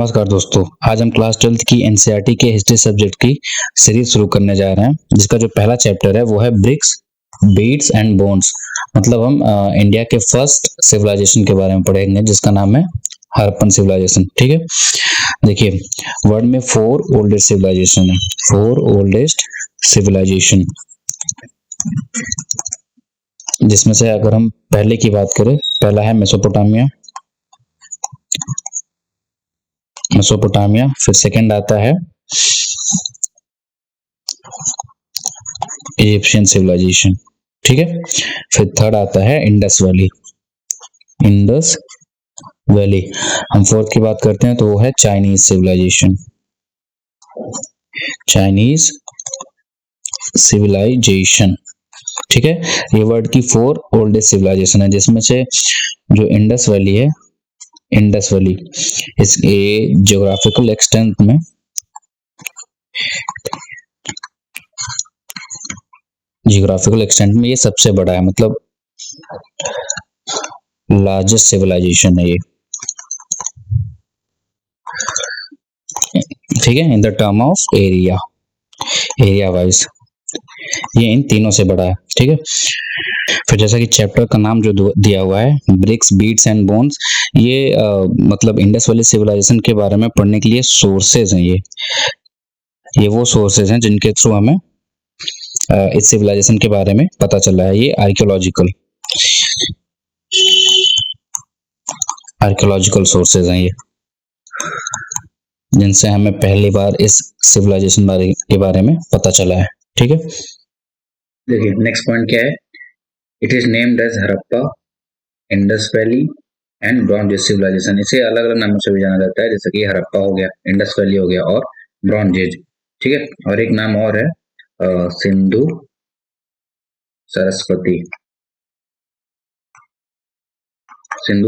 नमस्कार दोस्तों, आज हम क्लास 12th की एनसीईआरटी के हिस्ट्री सब्जेक्ट की सीरीज शुरू करने जा रहे हैं, जिसका जो पहला चैप्टर है वो है ब्रिक्स, बीड्स एंड बोन्स। मतलब हम इंडिया के फर्स्ट सिविलाइजेशन के बारे में पढ़ेंगे, जिसका नाम है हड़प्पन सिविलाइजेशन। ठीक है, देखिए वर्ल्ड में 4 ओल्डेस्ट सिविलाइजेशन है, 4 ओल्डेस्ट सिविलाइजेशन, जिसमें से अगर हम पहले की बात करें, पहला है मेसोपोटामिया, फिर सेकंड आता है इजिप्शियन सिविलाइजेशन। ठीक है, फिर थर्ड आता है इंडस वैली। हम फोर्थ की बात करते हैं तो वो है चाइनीज सिविलाइजेशन। ठीक है, ये वर्ल्ड की 4 ओल्डेस्ट सिविलाइजेशन है, जिसमें से जो इंडस वैली है, इसके ज्योग्राफिकल एक्सटेंट में ये सबसे बड़ा है, मतलब लार्जेस्ट सिविलाइजेशन है ये। ठीक है, in the term of area wise ये इन तीनों से बड़ा है। ठीक है, फिर जैसा कि चैप्टर का नाम जो दिया हुआ है ब्रिक्स, बीड्स एंड बोन्स, ये मतलब इंडस वैली सिविलाइजेशन के बारे में पढ़ने के लिए सोर्सेज हैं। ये वो सोर्सेज हैं जिनके थ्रू हमें इस सिविलाइजेशन के बारे में पता चला है। ये आर्कियोलॉजिकल सोर्सेज हैं ये, जिनसे हमें पहली बार इस सिविलाइजेशन के बारे में पता चला है। ठीक है, देखिए नेक्स्ट पॉइंट क्या है, it is named as Harappa, Indus valley and bronze age civilisation. इसे अलग अलग नामों से भी जाना जाता है, जैसे कि हड़प्पा हो गया, इंडस वैली हो गया और ब्रॉन्ज एज। ठीक है, और एक नाम और है सिंधु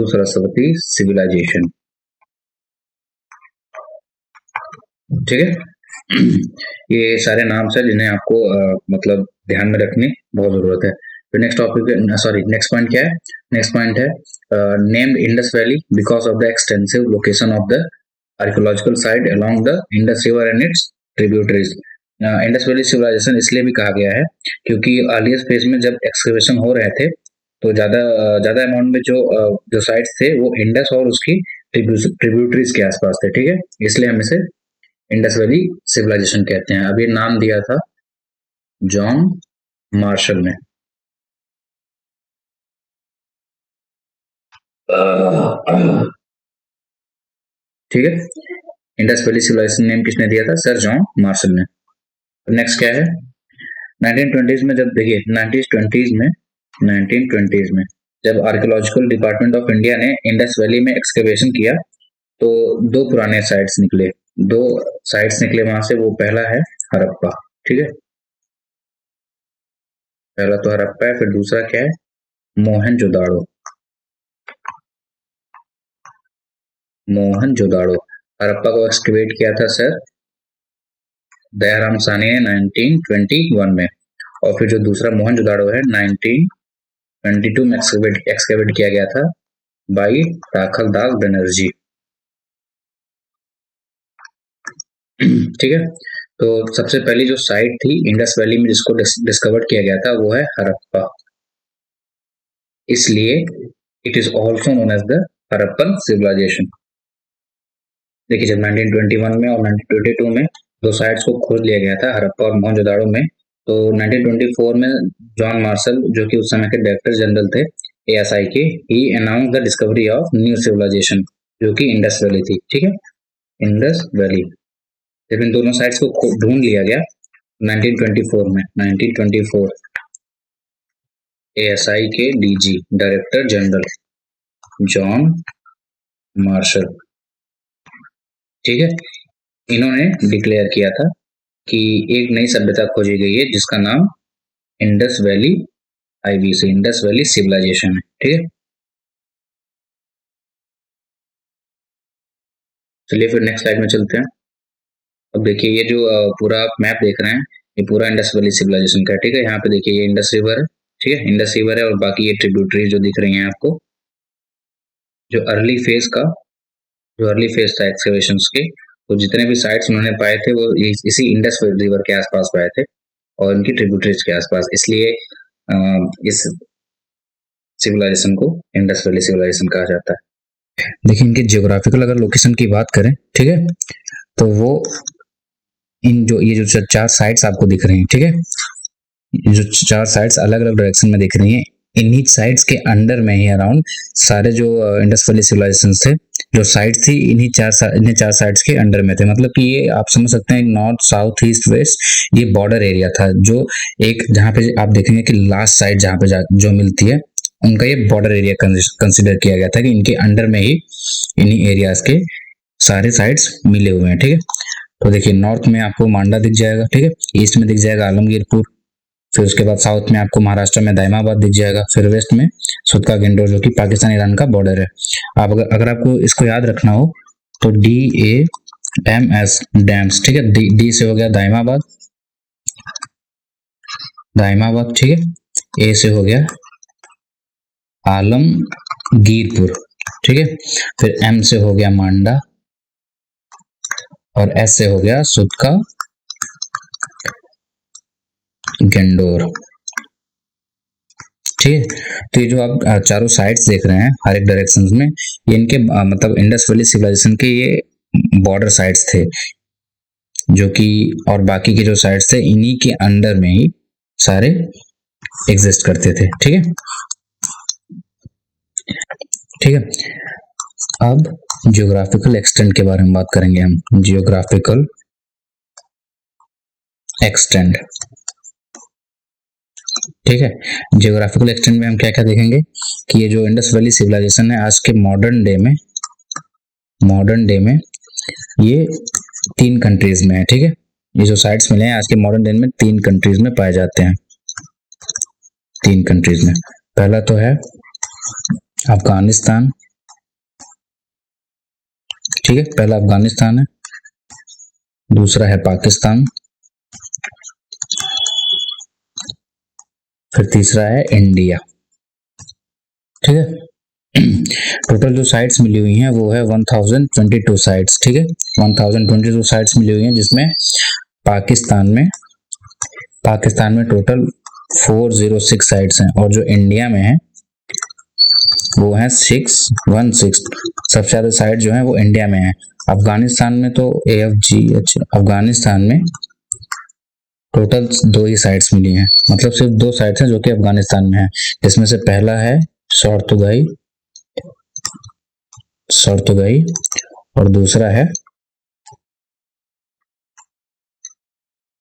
सरस्वती सिविलाइजेशन। ठीक है, ये सारे नाम से जिन्हें आपको मतलब ध्यान में रखने बहुत जरूरत है। फिर नेक्स्ट पॉइंट क्या है, नेक्स्ट पॉइंट है named Indus valley because of the extensive location of the archaeological site along the Indus river and its tributaries. Indus valley civilisation इसलिए भी कहा गया है क्योंकि अर्लीस्ट फेज में जब एक्सकवेशन हो रहे थे तो ज्यादा अमाउंट में जो साइट्स थे वो इंडस और उसकी ट्रिब्यूटरीज के आसपास थे। ठीक है, इसलिए हम इसे इंडस वैली सिविलाइजेशन कहते हैं। अब ये नाम दिया था जॉन मार्शल ने। ठीक है, इंडस वैली सिविलाइजेशन नेम किसने दिया था? सर जॉन मार्शल ने। नेक्स्ट क्या है, 1920s में, जब देखिए 1920s में जब आर्कियोलॉजिकल डिपार्टमेंट ऑफ इंडिया ने इंडस वैली में एक्सकवेशन किया तो दो पुराने साइट्स निकले वहां से। वो पहला है हड़प्पा। ठीक है, पहला तो हड़प्पा है, फिर दूसरा क्या है, मोहनजोदाड़ो। हड़प्पा को एक्सकवेट किया था सर दयाराम साहनी ने 1921 में, और फिर जो दूसरा मोहनजोदाड़ो है 1922 में एक्सकवेट किया गया था बाई राखलदास बनर्जी। ठीक है, तो सबसे पहली जो साइट थी इंडस वैली में जिसको डिस्कवर किया गया था वो है हड़प्पा, इसलिए it is also known as the Harappan civilisation. देखिए जब 1921 में और 1922 में दो साइट्स को खोज लिया गया था, हड़प्पा और मोहनजोदाड़ो में, तो 1924 में जॉन मार्शल, जो कि उस समय के डायरेक्टर जनरल थे ASI के, he announce the discovery of new civilization, जो कि इंडस वैली थी। ठीक है, इंडस वैली। जब इन दोनों साइट्स को ढूंढ लिया गया 1924 ASI के DG director general John Marshall, ठीक है, इन्होंने डिक्लेयर किया था कि एक नई सभ्यता खोजी गई है जिसका नाम Indus valley IVC, Indus valley civilisation है। ठीक है, चलिए फिर नेक्स्ट स्लाइड में चलते हैं। अब देखिए ये जो पूरा मैप देख रहे हैं ये पूरा इंडस वैली सिविलाइजेशन का है। ठीक है, यहाँ पे देखिए ये इंडस रिवर है। ठीक है, इंडस रिवर है और बाकी ये ट्रिब्यूटरीज जो दिख रही हैं आपको, जो अर्ली फेज का जो अर्ली फेज था एक्सकेवेशंस के, तो जितने भी साइट्स उन्होंने पाए थे वो इसी इंडस रिवर के आसपास पाए थे और इनकी ट्रिब्यूटरीज के आसपास, इसलिए इस सिविलाइजेशन को इंडस वैली सिविलाइजेशन कहा जाता है। देखिए इनके जियोग्राफिकल अगर लोकेशन की बात करें, ठीक है, तो वो ये जो चार साइट्स आपको दिख रही हैं, ठीक है, ये जो चार साइट्स अलग अलग डायरेक्शन में दिख रही हैं, इन्हीं साइट्स के अंडर में ही अराउंड सारे जो इंडस वैली सिविलाइजेशन थे, जो साइट्स थी इन्हीं चार साइट्स के अंडर में थे। मतलब कि ये आप समझ सकते हैं नॉर्थ साउथ ईस्ट वेस्ट ये बॉर्डर एरिया था, जो एक जहाँ पे आप देखेंगे कि लास्ट साइड जहाँ पे जो मिलती है उनका ये बॉर्डर एरिया कंसिडर किया गया था कि इनके अंडर में ही इन्हीं एरियाज के सारे साइट्स मिले हुए हैं, ठीक है। तो देखिए नॉर्थ में आपको मांडा दिख जाएगा, ठीक है, ईस्ट में दिख जाएगा आलमगीरपुर, फिर उसके बाद साउथ में आपको महाराष्ट्र में दाइमाबाद दिख जाएगा, फिर वेस्ट में सुदका गेंडोर जो कि पाकिस्तान ईरान का बॉर्डर है। आप अगर आपको इसको याद रखना हो तो DAMS डैम्स, ठीक है, डी से हो गया दाइमाबाद, ठीक है, ए से हो गया आलमगीरपुर, ठीक है, फिर M से हो गया मांडा और S से हो गया सुदका गेंडोर, ठीक है। तो ये जो आप चारों साइड्स देख रहे हैं हर एक डायरेक्शन में, ये इनके मतलब इंडस वैली सिविलाइजेशन के ये बॉर्डर साइड्स थे, जो कि और बाकी के जो साइड्स थे इन्हीं के अंडर में ही सारे एग्जिस्ट करते थे, ठीक है, ठीक है। अब जियोग्राफिकल एक्सटेंट के बारे में बात करेंगे हम, जियोग्राफिकल एक्सटेंट, ठीक है। जियोग्राफिकल एक्सटेंट में हम क्या क्या देखेंगे कि ये जो इंडस वैली सिविलाइजेशन है आज के मॉडर्न डे में ये 3 कंट्रीज में है, ठीक है। ये जो साइट्स मिले हैं आज के मॉडर्न डे में 3 कंट्रीज में पाए जाते हैं, 3 कंट्रीज में। पहला तो है अफगानिस्तान, ठीक है, पहला अफगानिस्तान है, दूसरा है पाकिस्तान, फिर तीसरा है इंडिया, ठीक है। टोटल जो साइट्स मिली हुई हैं वो है 1022 साइट्स, ठीक है, 1022 साइट्स मिली हुई हैं, जिसमें पाकिस्तान में टोटल 406 साइट्स हैं और जो इंडिया में है वो है 616। सबसे ज्यादा साइट जो है वो इंडिया में है। अफगानिस्तान में तो AFG, अफगानिस्तान में टोटल 2 ही साइट्स मिली हैं, मतलब सिर्फ 2 साइट्स हैं जो कि अफगानिस्तान में है, जिसमें से पहला है शोरतुगाई और दूसरा है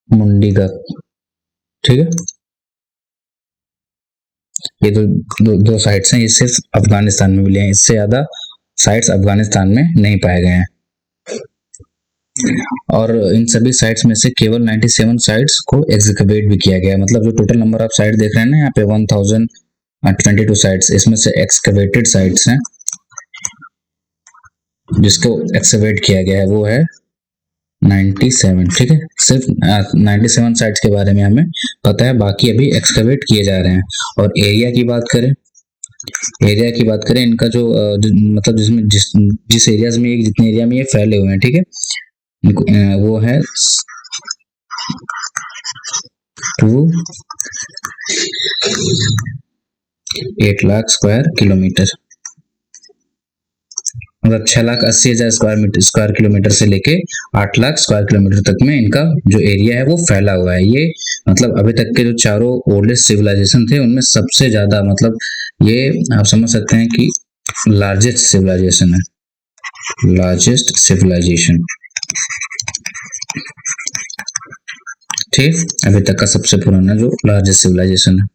मुंडीगक, ठीक है। ये दो साइट्स हैं, ये सिर्फ अफगानिस्तान में मिले हैं, इससे ज्यादा साइट्स अफगानिस्तान में नहीं पाए गए हैं। और इन सभी साइट्स में से केवल 97 साइट्स को एक्सकवेट भी किया गया है। मतलब जो टोटल नंबर आप साइट देख रहे हैं ना यहाँ पे 1022 साइट्स, इसमें से एक्सकवेटेड साइट्स हैं जिसको एक्सकवेट किया गया है वो है 97, ठीक है। सिर्फ 97 साइट्स के बारे में हमें पता है, बाकी अभी एक्सकवेट किए जा रहे हैं। और एरिया की बात करें इनका जो मतलब जिसमें जिस एरियाज में जितने एरिया में ये फैले हुए हैं, ठीक है, वो है 8 लाख स्क्वायर किलोमीटर, मतलब 6,80,000 स्क्वायर किलोमीटर से लेके 8 लाख स्क्वायर किलोमीटर तक में इनका जो एरिया है वो फैला हुआ है। ये मतलब अभी तक के जो चारों ओल्डेस्ट सिविलाइजेशन थे उनमें सबसे ज्यादा, मतलब ये आप समझ सकते हैं कि लार्जेस्ट सिविलाइजेशन है, लार्जेस्ट सिविलाइजेशन, ठीक, अभी तक का सबसे पुराना जो लार्जेस्ट सिविलाइजेशन है।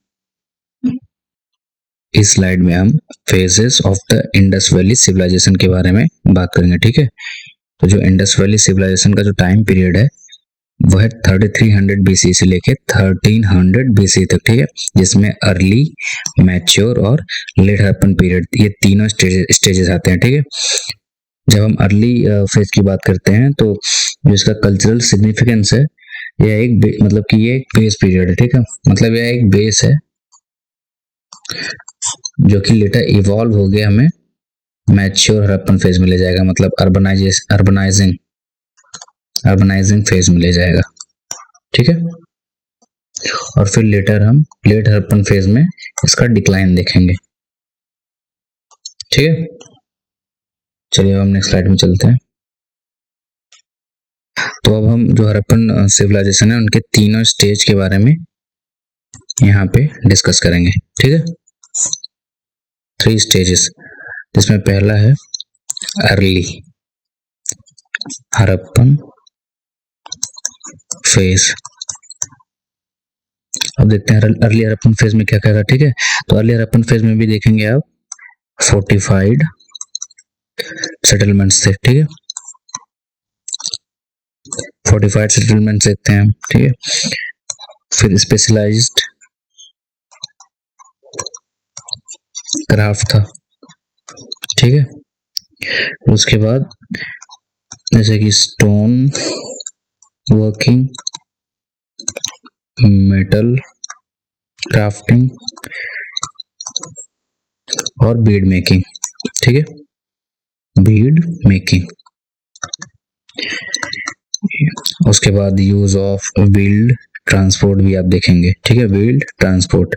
इस स्लाइड में हम phases of the Indus valley civilisation के बारे में बात करेंगे, ठीक है। तो जो इंडस वैली सिविलाइजेशन का जो टाइम पीरियड है वो है 3300 BC से लेके 1300 BC तक, ठीक है, जिसमें अर्ली, मैच्योर और लेट हरप्पन पीरियड ये तीनों स्टेजेस आते हैं, ठीक है। जब हम अर्ली फेज की बात करते हैं तो जो इसका कल्चरल सिग्निफिकेंस है, यह एक मतलब कि ये एक बेस पीरियड है, ठीक है, मतलब यह एक बेस है जो कि लेटर इवॉल्व हो गया हमें मैच्योर हड़प्पन फेज में ले जाएगा, मतलब अर्बनाइजिंग फेज में ले जाएगा। ठीक है, और फिर लेटर हम लेट हड़प्पन फेज में इसका डिक्लाइन देखेंगे। ठीक है, चलिए हम नेक्स्ट स्लाइड में चलते हैं। तो अब हम जो हड़प्पन सिविलाइजेशन है उनके तीनों स्टेज के बारे में यहाँ पे डिस्कस करेंगे। ठीक है, 3 स्टेजेस, जिसमें पहला है अर्ली हड़प्पन फेज। अब देखते हैं अर्ली हड़प्पन फेज में क्या क्या था। ठीक है, तो अर्ली हड़प्पन फेज में भी देखेंगे आप फोर्टिफाइड सेटलमेंट्स थे। ठीक है, फोर्टिफाइड सेटलमेंट्स देखते हैं। ठीक है, फिर स्पेशलाइज्ड क्राफ्ट था। ठीक है, उसके बाद जैसे कि स्टोन वर्किंग, मेटल क्राफ्टिंग और बीड मेकिंग। ठीक है, बीड मेकिंग। उसके बाद यूज ऑफ व्हील्ड ट्रांसपोर्ट भी आप देखेंगे। ठीक है, व्हील्ड ट्रांसपोर्ट,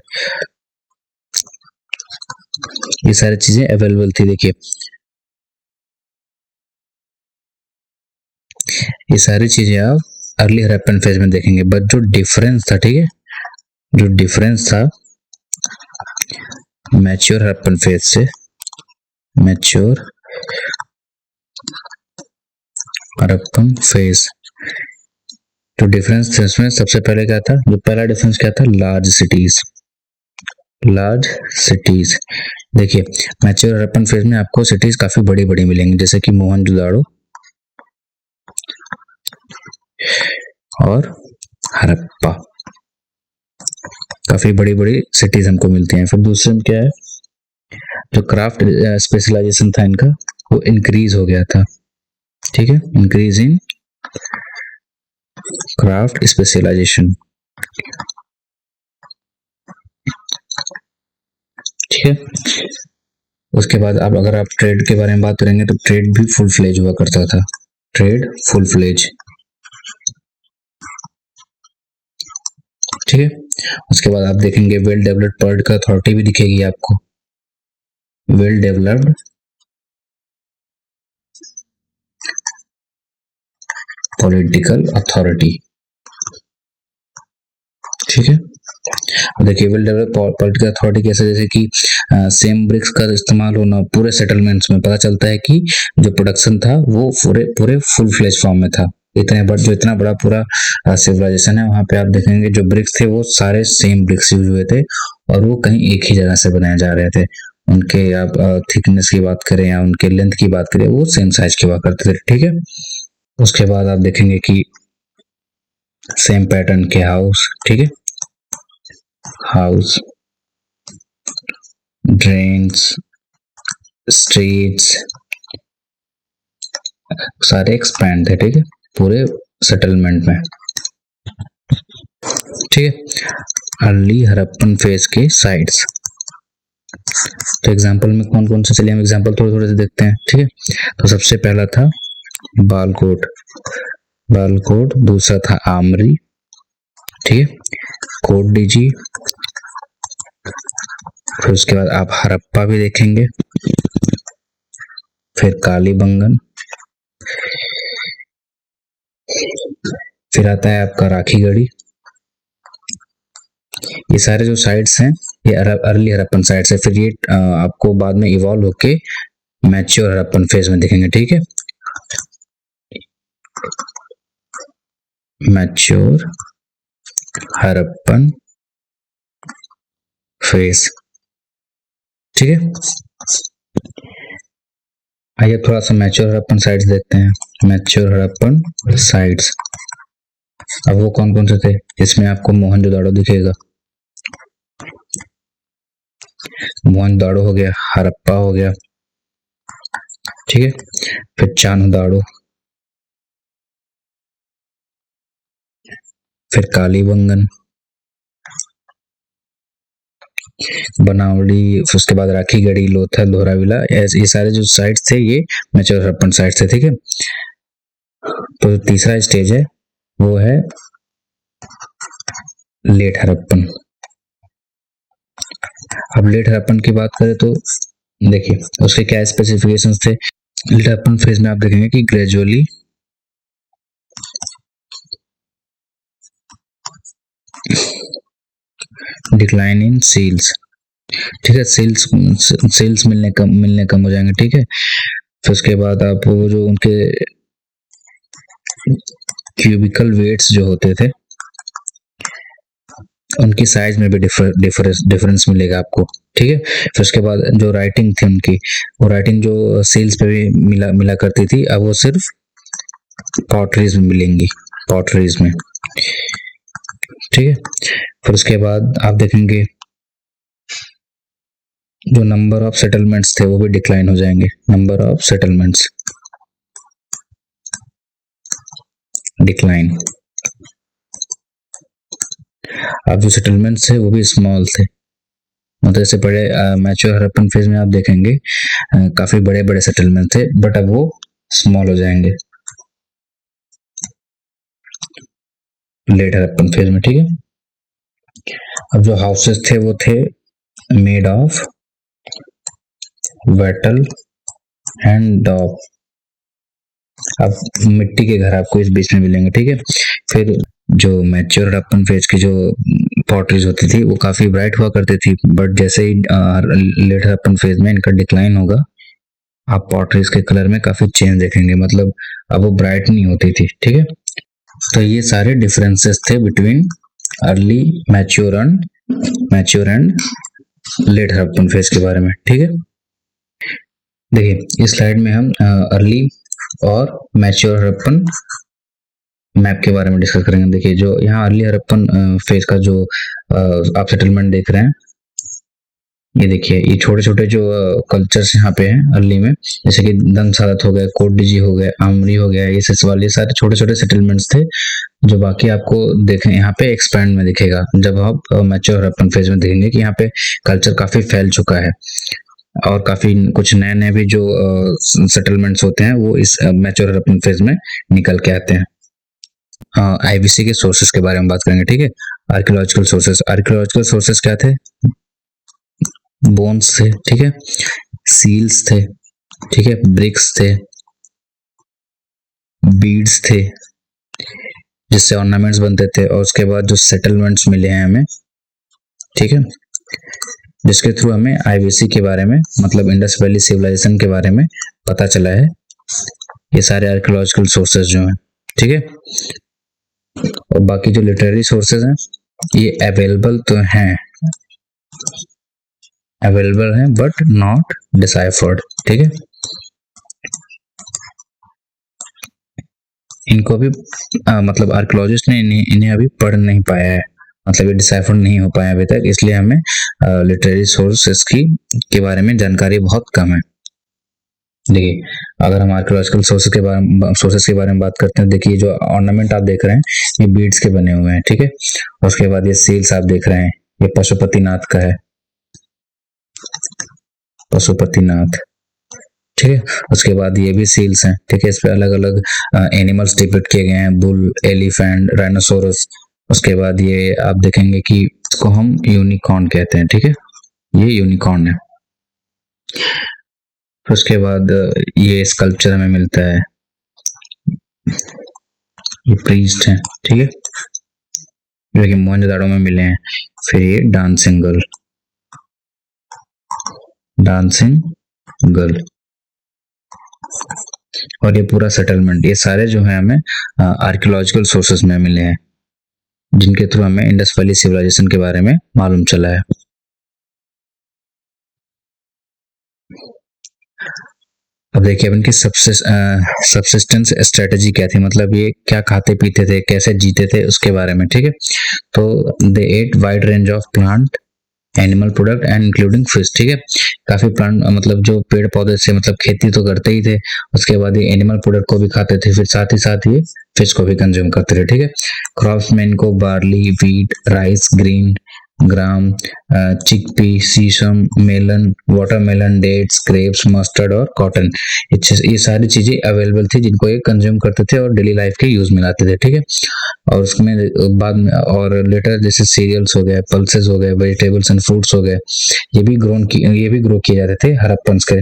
ये सारी चीजें अवेलेबल थी। देखिए ये सारी चीजें आप अर्ली हड़प्पन फेज में देखेंगे, बट जो डिफरेंस था, ठीक है, जो डिफरेंस था मैच्योर हड़प्पन फेज से, मैच्योर हड़प्पन फेज, जो डिफरेंस थे उसमें सबसे पहले क्या था, जो पहला डिफरेंस क्या था, लार्ज सिटीज। लार्ज सिटीज, देखिए मैच्योर हड़प्पन फेज में आपको सिटीज काफी बड़ी बड़ी मिलेंगी, जैसे कि मोहनजोदाड़ो और हड़प्पा, काफी बड़ी बड़ी सिटीज हमको मिलती हैं। फिर दूसरे में क्या है, जो क्राफ्ट स्पेशलाइजेशन था इनका वो इंक्रीज हो गया था। ठीक है, इंक्रीज इन क्राफ्ट स्पेशलाइजेशन। ठीक है, उसके बाद आप अगर आप ट्रेड के बारे में बात करेंगे तो ट्रेड भी फुल फ्लेज हुआ करता था, ट्रेड फुल फ्लेज। ठीक है, उसके बाद आप देखेंगे वेल डेवलप्ड पॉलिटिकल अथॉरिटी भी दिखेगी आपको, वेल डेवलप्ड पॉलिटिकल अथॉरिटी। ठीक है, देखिए वेल डेवलप्ड पॉलिटिकल अथॉरिटी कैसे, जैसे कि सेम ब्रिक्स का इस्तेमाल होना पूरे सेटलमेंट्स में, पता चलता है कि जो प्रोडक्शन था वो पूरे फुल फ्लेज फॉर्म में था। इतना बड़ा पूरा सिविलाइजेशन है, वहां पे आप देखेंगे जो ब्रिक्स थे वो सारे सेम ब्रिक्स यूज हुए थे और वो कहीं एक ही जगह से बनाए जा रहे थे। उनके आप थिकनेस की बात करें या उनके लेंथ की बात करें, वो सेम साइज के हुआ करते थे। ठीक है, उसके बाद आप देखेंगे कि सेम पैटर्न के हाउस, ठीक है, हाउस, ड्रेन्स, स्ट्रीट्स सारे एक्सपैंड थे। ठीक है, पूरे सेटलमेंट में। ठीक है, अर्ली हड़प्पन फेज के साइट्स, तो एग्जांपल में कौन कौन से, चलिए हम एग्जांपल थोड़े थोड़े से देखते हैं। ठीक है, तो सबसे पहला था बालकोट, बालकोट, दूसरा था आमरी, ठीक है, कोट डीजी, फिर उसके बाद आप हड़प्पा भी देखेंगे, फिर कालीबंगन, फिर आता है आपका राखीगढ़ी। ये सारे जो साइट्स हैं ये अर्ली हड़प्पन साइट्स है। फिर ये आपको बाद में इवॉल्व होके मैच्योर हड़प्पन फेज में देखेंगे। ठीक है, मैच्योर हड़प्पन फेज। ठीक है, आइए थोड़ा सा मैच्योर हड़प्पन साइट्स देखते हैं। मैच्योर हड़प्पन साइट्स, अब वो कौन कौन से थे, इसमें आपको मोहनजोदाड़ो दिखेगा, मोहनजोदाड़ो हो गया, हड़प्पा हो गया, ठीक है, फिर चान्होदाड़ो, फिर कालीबंगन, बनावली, फिर उसके बाद राखीगढ़ी, लोथल, लोहराविला, ये सारे जो साइट्स थे ये मैच्योर हड़प्पन साइट्स थे। ठीक है, तो तीसरा स्टेज है वो है लेट हड़प्पन। अब लेट हड़प्पन की बात करें तो देखिए उसके क्या स्पेसिफिकेशंस थे। लेट हड़प्पन फेज में आप देखेंगे कि ग्रेजुअली डिक्लाइन इन सील्स। ठीक है, सेल्स मिलने कम हो जाएंगे। ठीक है, फिर उसके बाद आप वो जो उनके क्यूबिकल वेट्स जो होते थे उनकी साइज में भी डिफरेंस मिलेगा आपको। ठीक है, फिर उसके बाद जो राइटिंग थी उनकी, वो राइटिंग जो सेल्स पे भी मिला करती थी, अब वो सिर्फ पॉटरीज में मिलेंगी, पॉटरीज में। ठीक है, फिर उसके बाद आप देखेंगे जो नंबर ऑफ सेटलमेंट्स थे वो भी डिक्लाइन हो जाएंगे। Number of settlements decline. अब जो सेटलमेंट्स थे वो भी स्मॉल थे, मतलब ऐसे बड़े मैच्योर हड़प्पन फेज में आप देखेंगे काफी बड़े बड़े सेटलमेंट थे, बट अब वो स्मॉल हो जाएंगे लेट हड़प्पन फेज में। ठीक है, अब जो हाउसेस थे वो थे made of Vettel and dog. अब मिट्टी के घर आपको इस बीच में मिलेंगे। ठीक है, फिर जो मैच्योर हड़प्पन फेज की जो पॉटरीज होती थी वो काफी ब्राइट हुआ करती थी, बट जैसे ही लेट हड़प्पन फेज में इनका डिक्लाइन होगा आप पॉटरीज के कलर में काफी चेंज देखेंगे, मतलब अब वो ब्राइट नहीं होती थी। ठीक है, तो ये सारे डिफरेंसेस थे between early mature and let Harappan phase के बारे में। ठीक है, देखिए इस स्लाइड में हम अर्ली और मैच्योर हड़प्पन मैप के बारे में डिस्कस करेंगे। देखिए जो यहाँ अर्ली हड़प्पन फेज का जो आप सेटलमेंट देख रहे हैं, ये देखिए ये छोटे छोटे जो कल्चर्स यहाँ पे हैं अर्ली में, जैसे कि दंग सादत हो गया, कोटडिजी हो गया, आमरी हो गया, ये सिसवाल, ये सारे छोटे छोटे सेटलमेंट्स थे जो बाकी आपको देखें यहाँ पे एक्सपैंड में दिखेगा। जब आप मैच्योर हड़प्पन फेज में देखेंगे कि यहाँ पे कल्चर काफी फैल चुका है और काफी कुछ नए नए भी जो सेटलमेंट्स होते हैं वो इस मैच्योर हड़प्पन फेज में निकल के आते हैं। आईवीसी के सोर्सेस के बारे में बात करेंगे। ठीक है, आर्कियोलॉजिकल सोर्सेस क्या थे? बोन्स थे। ठीक है, सील्स थे। ठीक है, ब्रिक्स थे, बीड्स थे जिससे ऑर्नामेंट्स बनते थे, और उसके बाद जो सेटलमेंट्स मिले हैं हमें, ठीक है, जिसके थ्रू हमें आईवीसी के बारे में, मतलब इंडस वैली सिविलाइजेशन के बारे में पता चला है। ये सारे आर्कियोलॉजिकल सोर्सेज जो हैं। ठीक है, और बाकी जो लिटरेरी सोर्सेज हैं ये अवेलेबल तो हैं, बट नॉट डिसाइफर्ड। ठीक है, इनको भी मतलब आर्कियोलॉजिस्ट ने इन्हें अभी पढ़ नहीं पाया है, मतलब ये डिसाइफर नहीं हो पाया अभी तक, इसलिए हमें लिटरेरी सोर्सेस के बारे में जानकारी बहुत कम है। देखिए अगर हम आर्कियोलॉजिकल सोर्सेस के बारे में बात करते हैं, देखिए जो ऑर्नामेंट आप देख रहे हैं ये बीड्स के बने हुए हैं। ठीक है, उसके बाद ये सील्स आप देख रहे हैं, ये पशुपतिनाथ का है, पशुपतिनाथ। ठीक है, उसके बाद ये भी सील्स हैं। ठीक है, इस पे अलग अलग एनिमल्स डिपिक्ट किए गए हैं, बुल, एलिफेंट, राइनोसोरस। उसके बाद ये आप देखेंगे कि इसको हम यूनिकॉर्न कहते हैं। ठीक है, ये यूनिकॉर्न है। फिर उसके बाद ये स्कल्पचर हमें मिलता है, ये प्रीस्ट है। ठीक है, जो कि मोहनजोदाड़ो में मिले हैं। फिर ये डांसिंग गर्ल और ये पूरा सेटलमेंट, ये सारे जो है हमें आर्कियोलॉजिकल सोर्सेस में मिले हैं, जिनके थ्रू हमें इंडस वैली सिविलाइजेशन के बारे में मालूम चला है। अब देखिए अब इनकी सबसिस्टेंस स्ट्रेटेजी क्या थी, मतलब ये क्या खाते पीते थे, कैसे जीते थे, उसके बारे में। ठीक है, तो they ate wide range of plant, animal product and including fish. ठीक है, काफी प्लांट, मतलब जो पेड़ पौधे से, मतलब खेती तो करते ही थे, उसके बाद ये एनिमल प्रोडक्ट को भी खाते थे, फिर साथ ही ये फिश को भी कंज्यूम करते थे। ठीक है, क्रॉप्स में इनको barley, wheat, rice, green gram, chickpea, sesame, melon, watermelon, dates, grapes, mustard और कॉटन। ये सारी चीजें अवेलेबल थी जिनको ये कंज्यूम करते थे और डेली लाइफ के यूज में लाते थे, ठीक है। और उसमें बाद में और लेटर जैसे सीरियल्स हो गए, पल्सेस हो गए, वेजिटेबल्स एंड फ्रूट्स हो गए, ये भी ग्रो किए जाते थे हड़प्पन्स के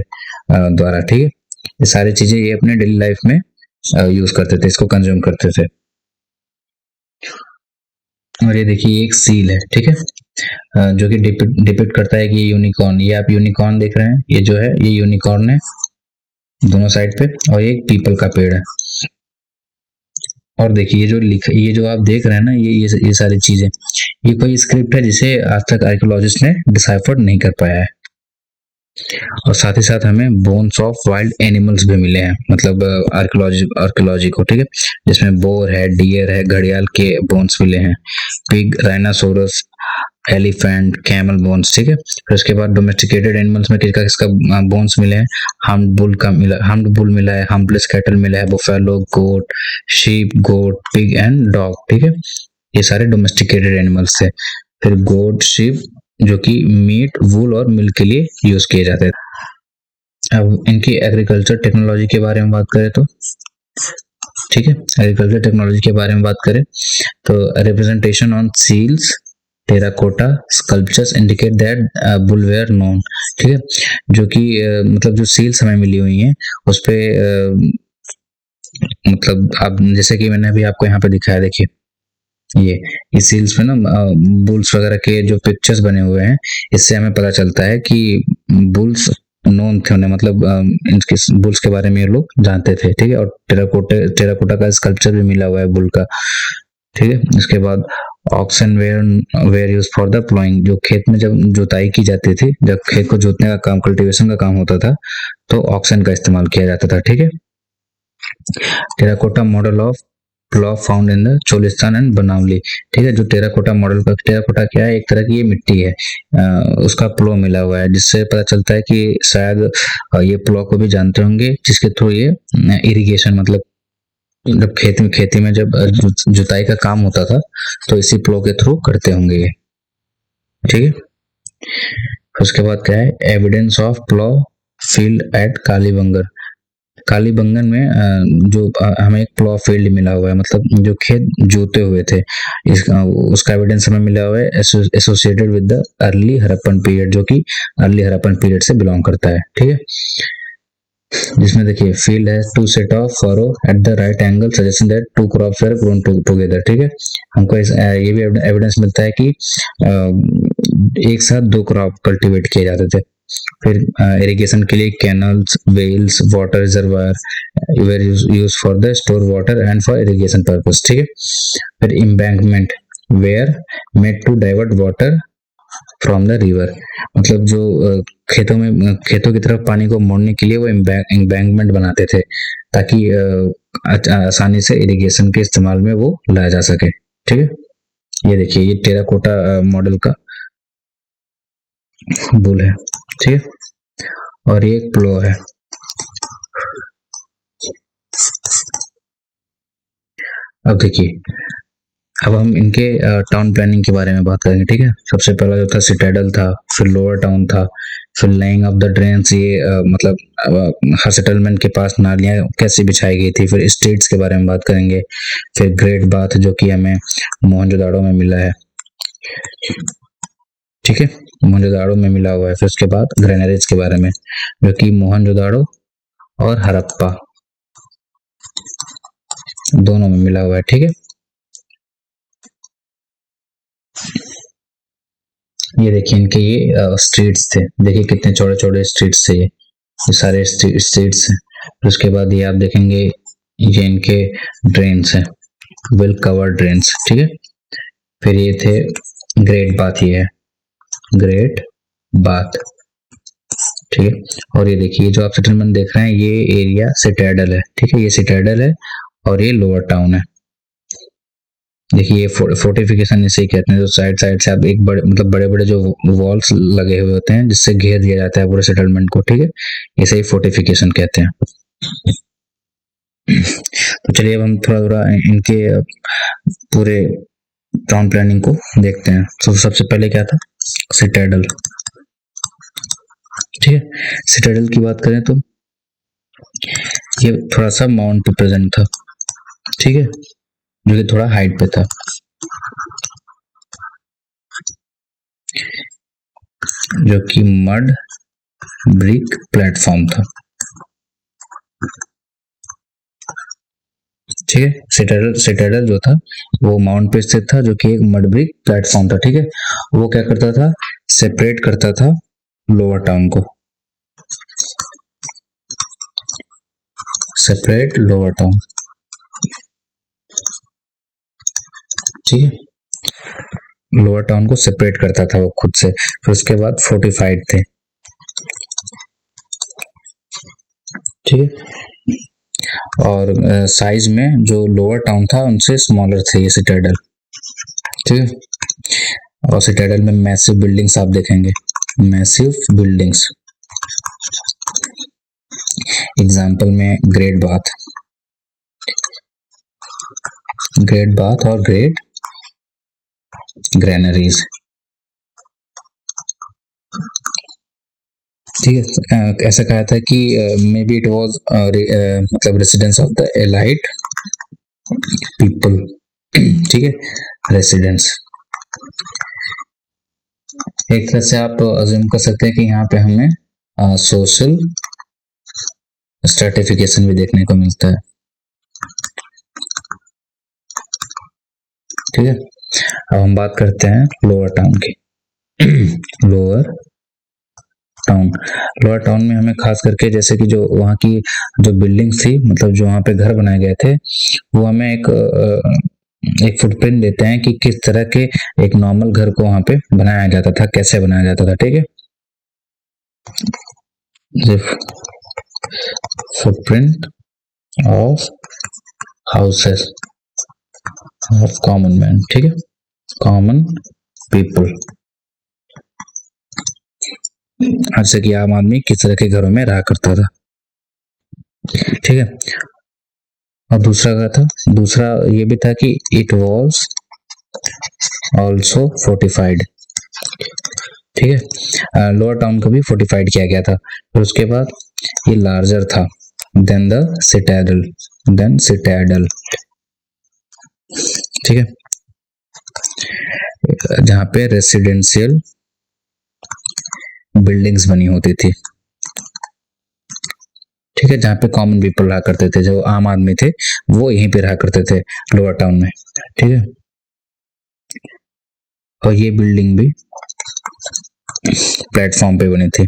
द्वारा, ठीक है। ये सारी चीजें ये अपने डेली लाइफ में यूज करते थे, इसको कंज्यूम करते थे। और ये देखिए एक सील है, ठीक है, जो कि डिपिक्ट करता है कि ये यूनिकॉर्न, ये आप यूनिकॉर्न देख रहे हैं, ये जो है ये यूनिकॉर्न है दोनों साइड पे, और ये एक पीपल का पेड़ है। और देखिए ये जो आप देख रहे हैं ना, ये सारी चीजें, ये कोई स्क्रिप्ट है जिसे आज तक आर्कियोलॉजिस्ट ने डिसाइफर नहीं कर पाया है। और साथ ही साथ हमें बोन्स ऑफ वाइल्ड एनिमल्स भी मिले हैं, मतलब आर्कियोलॉजी को, ठीक है, जिसमें बोर है, डियर है, घड़ियाल के बोन्स मिले हैं, pig, rhinoceros, elephant, camel bones, ठीक है। फिर उसके बाद डोमेस्टिकेटेड एनिमल्स में किसका किसका बोन्स मिले हैं, हम्ड बुल मिला है, हम्पलेस कैटल मिला है, buffalo, goat, sheep, goat, pig and dog, ठीक है। ये सारे डोमेस्टिकेटेड एनिमल्स थे। फिर गोट, शीप जो कि मीट, वूल और मिल्क के लिए यूज किए जाते थे। अब इनकी एग्रीकल्चर टेक्नोलॉजी के बारे में बात करें तो, ठीक है, एग्रीकल्चर टेक्नोलॉजी के बारे में बात करें तो representation on seals, terracotta sculptures indicate that bull were known, ठीक है, जो कि मतलब जो सील्स हमें मिली हुई हैं उस पे मतलब आप जैसे कि मैंने अभी आपको यहाँ पे दिखाया, देखिए ये सील्स में ना बुल्स वगैरह के जो पिक्चर्स बने हुए हैं, इससे हमें पता चलता है कि बुल्स नोन थे उन्हें, मतलब इनके बुल्स के बारे में ये लोग जानते थे, ठीक है। और टेराकोटा का स्कल्पचर भी मिला हुआ है बुल का, ठीक है। इसके बाद oxen were use for the ploughing, जो खेत में जब जुताई की जाती थी, जब खेत को जोतने का काम, कल्टीवेशन का काम होता था, तो ऑक्सन का इस्तेमाल किया जाता था, ठीक है। Terracotta model of plough found in the Cholistan and Banawali, ठीक है। जो टेराकोटा क्या है, एक तरह की ये मिट्टी है, उसका प्लॉ मिला हुआ है, जिससे पता चलता है कि शायद ये प्लॉ को भी जानते होंगे, जिसके थ्रू ये इरिगेशन, मतलब जब खेती में जब जुताई का काम होता था तो इसी प्लॉ के थ्रू करते होंगे ये, ठीक है। उसके बाद क्या है, evidence of plough field at Kalibangan में जो हमें एक प्लॉ फील्ड मिला हुआ है, मतलब जो खेत जोते हुए थे, उसका एविडेंस हमें मिला हुआ है associated with the early Harappan period, जो कि अर्ली हड़प्पन पीरियड से बिलोंग करता है, ठीक है। जिसमें देखिए फील्ड है two set of furrow at the right angle suggestion that two crops are grown together, ठीक है। हमको ये भी एविडेंस मिलता है कि एक साथ दो क्रॉप कल्टीवेट किए जाते थे। फिर इरिगेशन के लिए canals, wells, water reservoir were use for the store water and for irrigation purpose, ठीक है। फिर embankment were made to divert water from the river, मतलब जो खेतों की तरफ पानी को मोड़ने के लिए वो एम्बैंकमेंट बनाते थे, ताकि आसानी से इरिगेशन के इस्तेमाल में वो लाया जा सके, ठीक है। ये देखिए ये टेराकोटा मॉडल का बुल है, ठीक है। और ये एक प्लो है। अब देखिए, अब हम इनके टाउन प्लानिंग के बारे में बात करेंगे, ठीक है। सबसे पहला जो था सिटाडल था, फिर लोअर टाउन था, फिर लेइंग ऑफ द ड्रेन्स, ये मतलब हर सेटलमेंट के पास नालियां कैसे बिछाई गई थी। फिर स्ट्रीट्स के बारे में बात करेंगे। फिर ग्रेट बाथ जो कि हमें मोहनजोदाड़ो में मिला है, ठीक है, मोहनजोदाड़ो में मिला हुआ है। फिर उसके बाद ग्रेनरीज के बारे में, जो कि मोहनजोदाड़ो और हड़प्पा दोनों में मिला हुआ है, ठीक है। ये देखिए इनके ये स्ट्रीट्स थे, देखिए कितने चौड़े चौड़े स्ट्रीट्स थे, ये सारे स्ट्रीट्स हैं। फिर उसके बाद ये आप देखेंगे ये इनके ड्रेन्स हैं, वेल कवर्ड ड्रेन्स, ठीक है। फिर ये थे ग्रेट बाथ, ये है ग्रेट बाथ, ठीक है। और ये देखिए जो आप सेटलमेंट देख रहे हैं, ये एरिया सिटाडल है, ठीक है, ये सिटाडल है और ये लोअर टाउन है। देखिए ये फोर्टिफिकेशन इसे कहते हैं, जो साइड साइड से आप एक बड़े मतलब बड़े बड़े जो वॉल्स लगे हुए होते हैं, जिससे घेर दिया जाता है पूरे सेटलमेंट को, ठीक है, इसे ही फोर्टिफिकेशन कहते हैं। तो चलिए अब हम थोड़ा थोड़ा इनके पूरे टाउन प्लानिंग को देखते हैं। तो सबसे पहले क्या था, सिटाडेल। ठीक है, सिटाडेल की बात करें तो ये थोड़ा सा माउंट पे प्रेजेंट था, ठीक है, जो कि थोड़ा हाइट पे था, जो कि मड ब्रिक प्लेटफॉर्म था। ठीक है, सिटाडेल सिटाडेल जो था वो माउंट पे स्थित था, जो कि एक मड ब्रिक प्लेटफॉर्म था। ठीक है, वो क्या करता था, सेपरेट करता था लोअर टाउन को, सेपरेट लोअर टाउन। ठीक है, लोअर टाउन को सेपरेट करता था वो खुद से। फिर उसके बाद फोर्टिफाइड थे। ठीक है, और साइज में जो लोअर टाउन था उनसे स्मॉलर थे ये सिटाडेल। ठीक है, और सिटाडेल में मैसिव बिल्डिंग्स आप देखेंगे, मैसिव बिल्डिंग्स। एग्जाम्पल में ग्रेट बाथ, ग्रेट बाथ और ग्रेट ग्रेनरीज। ठीक है, ऐसा कहा था कि मे बी इट वॉज मतलब residence of the elite people. ठीक है, रेसिडेंस। एक तरह से आप अज्यूम कर सकते हैं कि यहाँ पे हमें सोशल स्ट्रेटिफिकेशन भी देखने को मिलता है। ठीक है, अब हम बात करते हैं लोअर टाउन की। लोअर टाउन, लोअर टाउन में हमें खास करके जैसे कि जो वहाँ की जो बिल्डिंग्स थी, मतलब जो वहाँ पे घर बनाए गए थे, वो हमें एक फुटप्रिंट देते हैं कि किस तरह के एक नॉर्मल घर को वहाँ पे बनाया जाता था, कैसे बनाया जाता था। ठीक है, footprint of houses of common man. ठीक है, कॉमन पीपल, जैसे कि आम आदमी किस तरह के घरों में रहा करता था। ठीक है, और दूसरा क्या था, दूसरा ये भी था कि इट वॉज ऑल्सो फोर्टिफाइड। ठीक है, लोअर टाउन को भी फोर्टिफाइड किया गया था। फिर उसके बाद ये लार्जर था than the citadel, than citadel. ठीक है, जहाँ पे रेसिडेंशियल बिल्डिंग्स बनी होती थी। ठीक है, जहाँ पे कॉमन पीपल रहा करते थे, जो आम आदमी थे वो यहीं पे रहा करते थे लोअर टाउन में। ठीक है, और ये बिल्डिंग भी प्लेटफॉर्म पे बनी थी,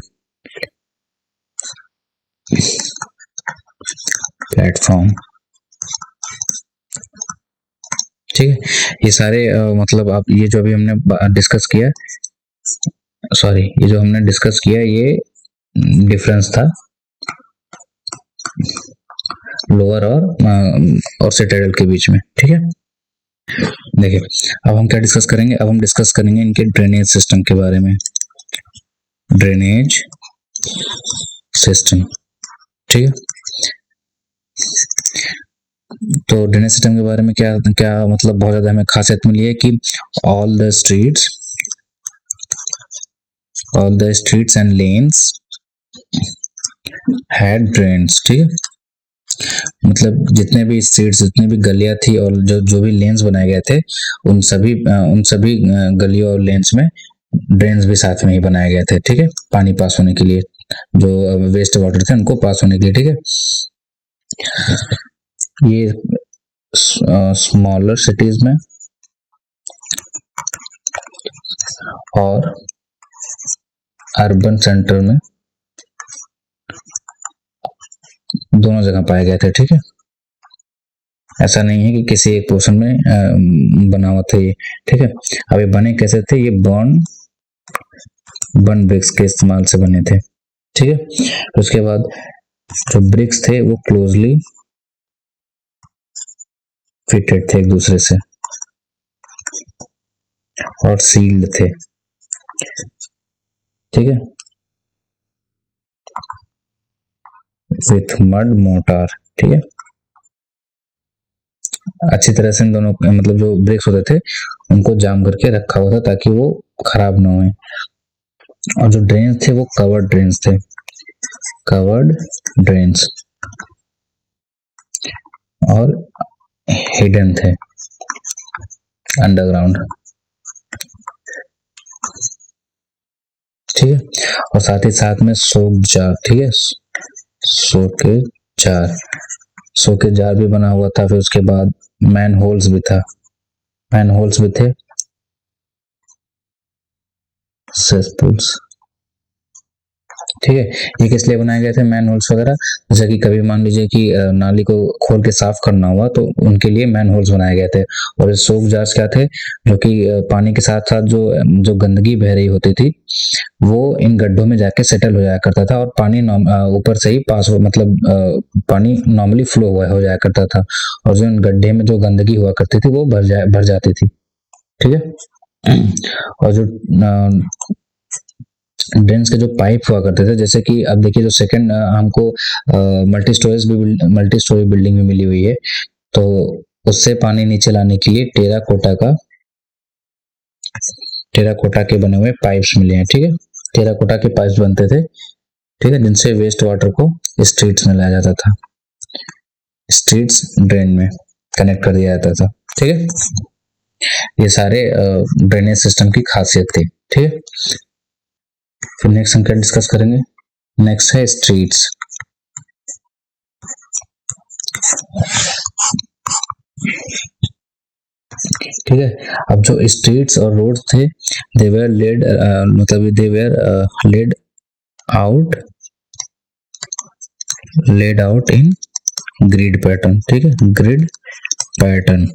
प्लेटफॉर्म। ठीक है, ये सारे मतलब आप ये जो अभी हमने डिस्कस किया, सॉरी ये जो हमने डिस्कस किया ये डिफरेंस था लोअर और सिटाडेल के बीच में। ठीक है, देखिए अब हम क्या डिस्कस करेंगे, अब हम डिस्कस करेंगे इनके ड्रेनेज सिस्टम के बारे में, ड्रेनेज सिस्टम। ठीक है, तो ड्रेनेज सिस्टम के बारे में क्या क्या मतलब बहुत ज्यादा हमें खासियत मिली है कि all the streets and lens had drains. ठीक है, मतलब जितने भी स्ट्रीट्स, जितने भी गलियां थी और जो जो भी लेन्स बनाए गए थे, उन सभी गलियों और लेन्स में ड्रेन्स भी साथ में ही बनाए गए थे। ठीक है, पानी पास होने के लिए, जो वेस्ट वाटर थे उनको पास होने के लिए। ठीक है, ये स्मॉलर सिटीज में और अर्बन सेंटर में दोनों जगह पाए गए थे। ठीक है, ऐसा नहीं है कि किसी एक पोर्शन में बना हुआ था ये। ठीक है, अब ये बने कैसे थे, ये बर्न ब्रिक्स के इस्तेमाल से बने थे। ठीक है, उसके बाद जो ब्रिक्स थे वो क्लोजली फिटेड थे एक दूसरे से और सील्ड थे। ठीक है, विथ मड मोटार। ठीक है, अच्छी तरह से इन दोनों मतलब जो ब्रेक्स होते थे उनको जाम करके रखा हुआ था ताकि वो खराब ना होए। और जो ड्रेन थे वो कवर्ड ड्रेन्स थे, कवर्ड ड्रेन्स, और हिडन थे अंडरग्राउंड। ठीक है, और साथ ही साथ में सोक जार, ठीक है, सोके जार, सोके जार भी बना हुआ था। फिर उसके बाद मैन होल्स भी था, मैन होल्स भी थे, सेसपूल्स। ठीक है, ये किस लिए बनाए गए थे मैन होल्स वगैरह? जैसे कि कभी मान लीजिए कि नाली को खोल के साफ करना हुआ तो उनके लिए मैन होल्स बनाए गए थे। और सोक जार्स क्या थे, जो कि पानी के साथ साथ जो जो गंदगी बह रही होती थी वो इन गड्ढों में जाके सेटल हो जाया करता था, और पानी ऊपर से ही पास हो, मतलब पानी नॉर्मली फ्लो हुआ हो जाया करता था, और जो इन गड्ढे में जो गंदगी हुआ करती थी वो भर जाती थी। ठीक है, और जो ड्रेन्स के जो पाइप हुआ करते थे, जैसे कि अब देखिए जो सेकंड हमको मल्टी स्टोरी बिल्डिंग में मिली हुई है, तो उससे पानी नीचे लाने के लिए टेराकोटा के बने हुए पाइप्स मिले हैं। ठीक है, टेराकोटा के पाइप्स बनते थे, ठीक है, जिनसे वेस्ट वाटर को स्ट्रीट्स में लाया जाता था, स्ट्रीट्स ड्रेन में कनेक्ट कर दिया जाता था। ठीक है, ये सारे ड्रेनेज सिस्टम की खासियत थी। ठीक है, फिर नेक्स्ट हम क्या डिस्कस करेंगे, नेक्स्ट है स्ट्रीट्स। ठीक है, अब जो स्ट्रीट्स और रोड्स थे दे वेर लेड, मतलब they were laid out in grid pattern. ठीक है, ग्रिड पैटर्न,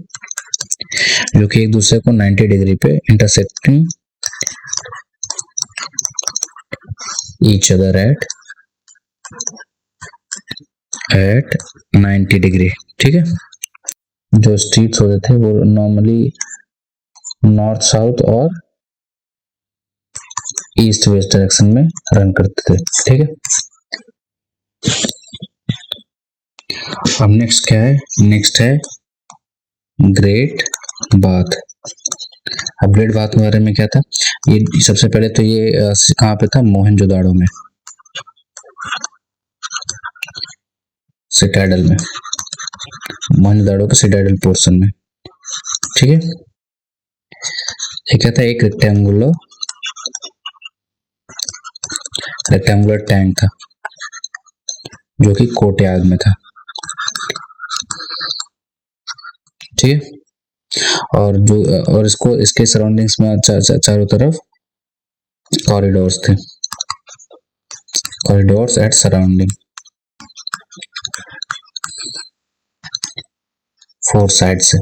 जो कि एक दूसरे को 90 डिग्री पे intersecting each other at 90 degree. ठीक है, जो स्ट्रीट्स होते थे वो नॉर्मली नॉर्थ साउथ और ईस्ट वेस्ट डायरेक्शन में रन करते थे। ठीक है, अब नेक्स्ट क्या है, नेक्स्ट है ग्रेट बाथ। अब ग्रेट बाथ के बारे में क्या था, ये सबसे पहले तो ये कहाँ पे था, मोहनजोदाड़ो में, सिटाडल में, मोहनजोदाड़ो के सिटाडल पोर्शन में। ठीक है, ये क्या था, एक रेक्टेंगुलर टैंक था जो कि कोर्टयार्ड में था। ठीक है, और जो और इसको इसके सराउंडिंग्स में चारों तरफ कॉरिडोर्स थे, कॉरिडोर्स एट सराउंडिंग, 4 साइड से।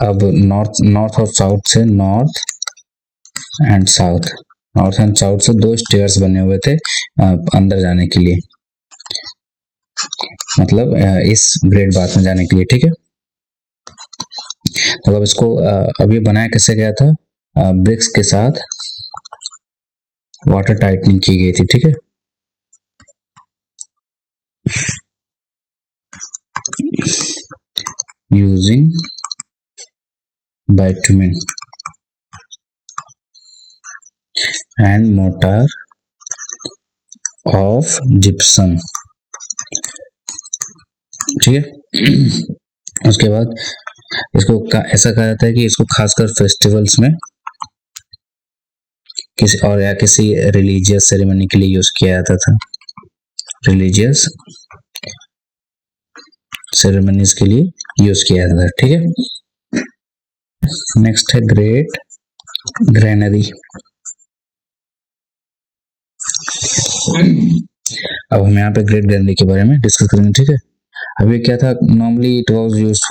अब नॉर्थ और साउथ से, नॉर्थ एंड साउथ से 2 स्टेयर्स बने हुए थे अंदर जाने के लिए, मतलब इस ग्रेट बाथ में जाने के लिए। ठीक है, तो अब इसको अभी बनाया कैसे गया था, ब्रिक्स के साथ वाटर टाइटनिंग की गई थी। ठीक है, using bitumen and mortar of gypsum। ठीक है, उसके बाद इसको ऐसा कहा जाता है कि इसको खासकर फेस्टिवल्स में किसी और या किसी रिलीजियस सेरेमनी के लिए यूज किया जाता था, रिलीजियस सेरेमनीज के लिए यूज किया जाता था। ठीक है, नेक्स्ट है ग्रेट ग्रेनरी। अब हम यहाँ पे ग्रेट ग्रेनरी के बारे में डिस्कस करेंगे। ठीक है, अब ये क्या था, normally it was used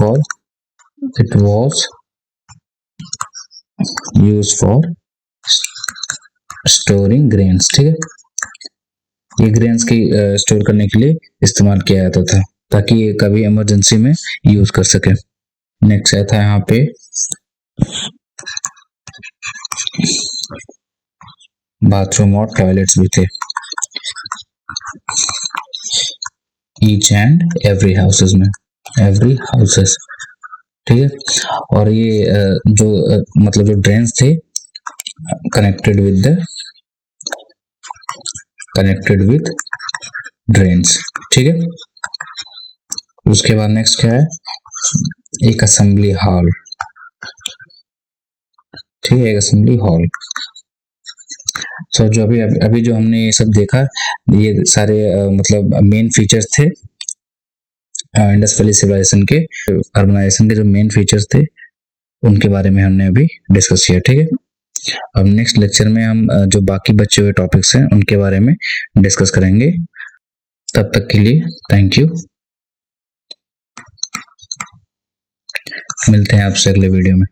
for storing grains. ठीक है, ये ग्रेन्स की स्टोर करने के लिए इस्तेमाल किया जाता था ताकि ये कभी इमरजेंसी में यूज कर सके। नेक्स्ट था यहाँ पे बाथरूम और टॉयलेट्स भी थे। ईच एंड एवरी हाउसेस में, एवरी हाउसेस, ठीक है। और ये जो मतलब जो ड्रेन्स थे कनेक्टेड विद ड्रेन्स, ठीक है। उसके बाद नेक्स्ट क्या है, एक असेंबली हॉल, ठीक है, एक असेंबली हॉल। सो जो अभी जो हमने ये सब देखा, ये सारे मतलब मेन फीचर्स थे इंडस वैली सिविलाइजेशन के, अर्बनाइजेशन के जो मेन फीचर्स थे उनके बारे में हमने अभी डिस्कस किया, ठीक है। अब नेक्स्ट लेक्चर में हम जो बाकी बचे हुए टॉपिक्स हैं उनके बारे में डिस्कस करेंगे। तब तक के लिए थैंक यू, मिलते हैं आपसे अगले वीडियो में।